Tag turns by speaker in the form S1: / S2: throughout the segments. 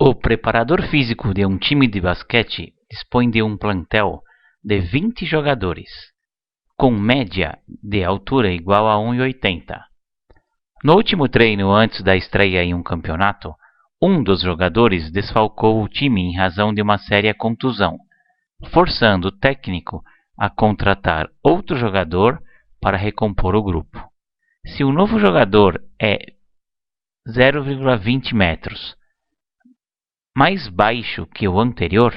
S1: O preparador físico de um time de basquete dispõe de um plantel de 20 jogadores, com média de altura igual a 1,80. No último treino antes da estreia em um campeonato, um dos jogadores desfalcou o time em razão de uma séria contusão, forçando o técnico a contratar outro jogador para recompor o grupo. Se o novo jogador é 0,20 metros mais baixo que o anterior,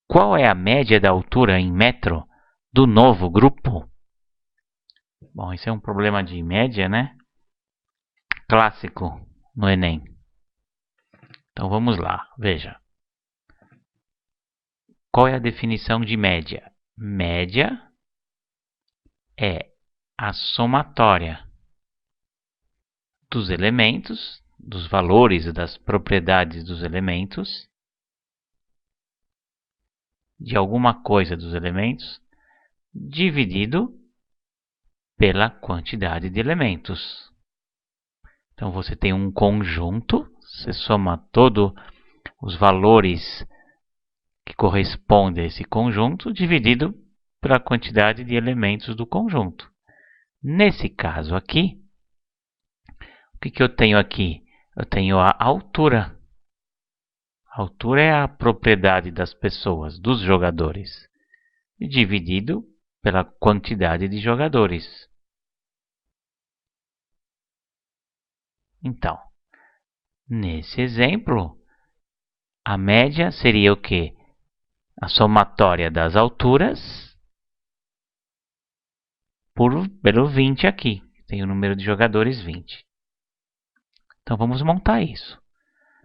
S1: qual é a média da altura em metro do novo grupo? Bom, esse é um problema de média, né? Clássico no Enem. Então vamos lá, veja. Qual é a definição de média? Média é a somatória dos elementos, dos valores, das propriedades dos elementos, de alguma coisa dos elementos, dividido pela quantidade de elementos. Então você tem um conjunto, você soma todos os valores que correspondem a esse conjunto, dividido pela quantidade de elementos do conjunto. Nesse caso aqui, o que eu tenho aqui? Eu tenho a altura. A altura é a propriedade das pessoas, dos jogadores, dividido pela quantidade de jogadores. Então, nesse exemplo, a média seria o quê? A somatória das alturas pelo 20 aqui. Tem o número de jogadores 20. Então vamos montar isso.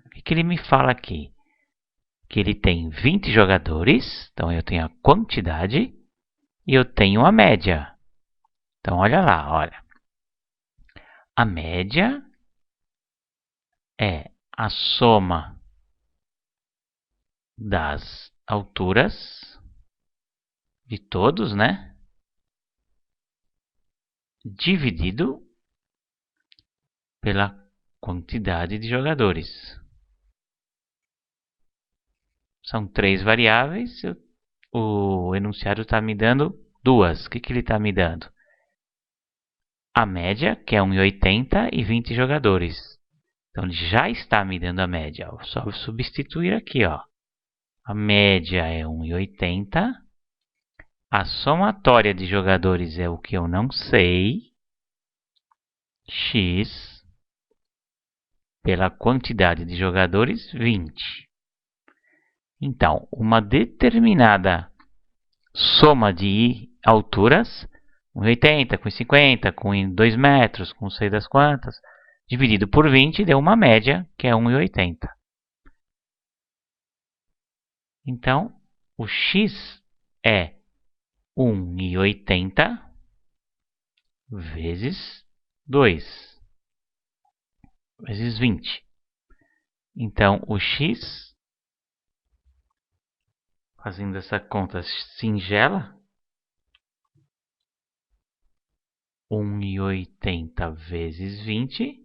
S1: O que ele me fala aqui? Que ele tem 20 jogadores. Então eu tenho a quantidade e eu tenho a média. Então olha lá, olha. A média é a soma das alturas de todos, né? Dividido pela quantidade de jogadores. São 3 variáveis. O enunciado está me dando 2. O que ele está me dando? A média, que é 1,80 e 20 jogadores. Então, ele já está me dando a média. Eu só vou substituir aqui, ó. A média é 1,80. A somatória de jogadores é o que eu não sei. X pela quantidade de jogadores, 20. Então, uma determinada soma de alturas, 1,80 com 50, com 2 metros, com sei das quantas, dividido por 20, deu uma média, que é 1,80. Então, o x é 1,80 vezes 2, vezes 20. Então, o x, fazendo essa conta singela, 1,80 vezes 20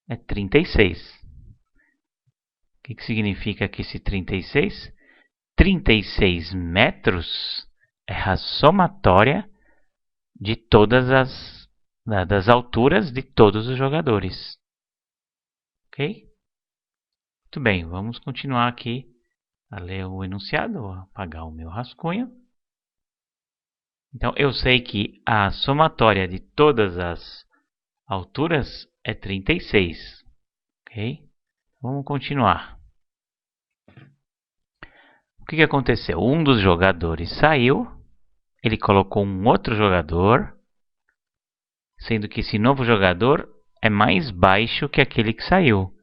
S1: é 36. O que significa que esse 36? 36 metros é a somatória de todas das alturas de todos os jogadores. Ok? Muito bem, vamos continuar aqui a ler o enunciado, vou apagar o meu rascunho. Então, eu sei que a somatória de todas as alturas é 36. Ok? Vamos continuar. O que aconteceu? Um dos jogadores saiu, ele colocou um outro jogador, sendo que esse novo jogador é mais baixo que aquele que saiu.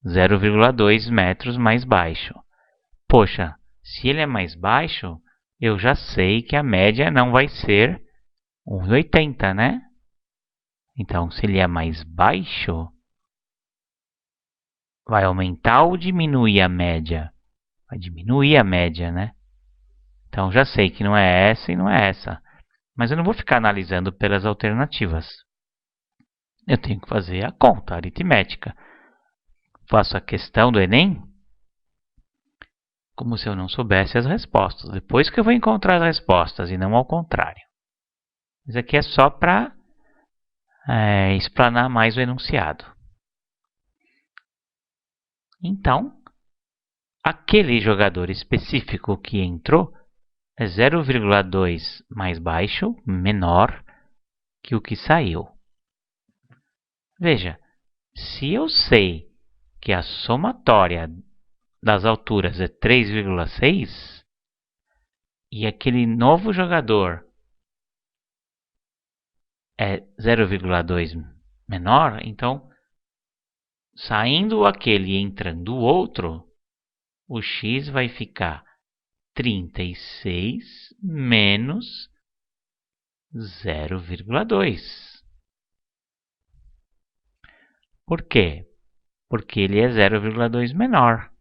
S1: 0,2 metros mais baixo. Poxa, se ele é mais baixo, eu já sei que a média não vai ser 1,80, né? Então, se ele é mais baixo, vai aumentar ou diminuir a média? Vai diminuir a média, né? Então, já sei que não é essa e não é essa. Mas eu não vou ficar analisando pelas alternativas. Eu tenho que fazer a conta aritmética. Faço a questão do Enem como se eu não soubesse as respostas. Depois que eu vou encontrar as respostas e não ao contrário. Isso aqui é só para explanar mais o enunciado. Então, aquele jogador específico que entrou é 0,2 mais baixo, menor, que o que saiu. Veja, se eu sei que a somatória das alturas é 3,6 e aquele novo jogador é 0,2 menor, então, saindo aquele e entrando o outro, o x vai ficar 36 menos 0,2. Por quê? Porque ele é 0,2 menor.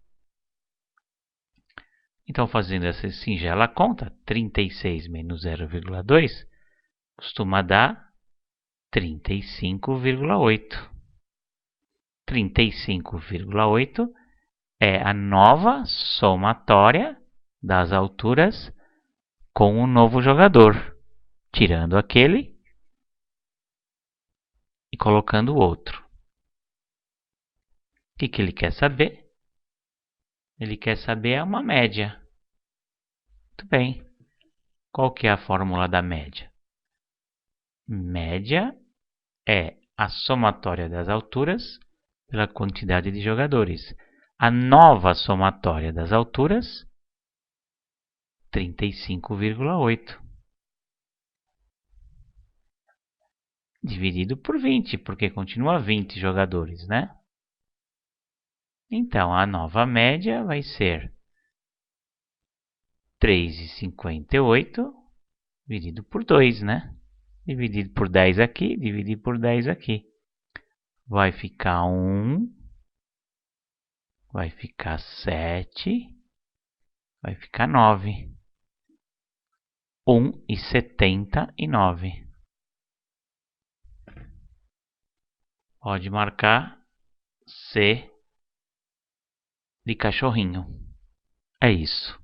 S1: Então, fazendo essa singela conta, 36 menos 0,2 costuma dar 35,8. 35,8 é a nova somatória das alturas com o novo jogador, tirando aquele e colocando o outro. O que ele quer saber? Ele quer saber uma média. Muito bem. Qual que é a fórmula da média? Média é a somatória das alturas pela quantidade de jogadores. A nova somatória das alturas, 35,8. Dividido por 20, porque continua 20 jogadores, né? Então, a nova média vai ser 3,58 dividido por 2, né? Dividido por 10 aqui, dividido por 10 aqui. Vai ficar 1, vai ficar 7, vai ficar 9. 1,79. Pode marcar C de cachorrinho. É isso.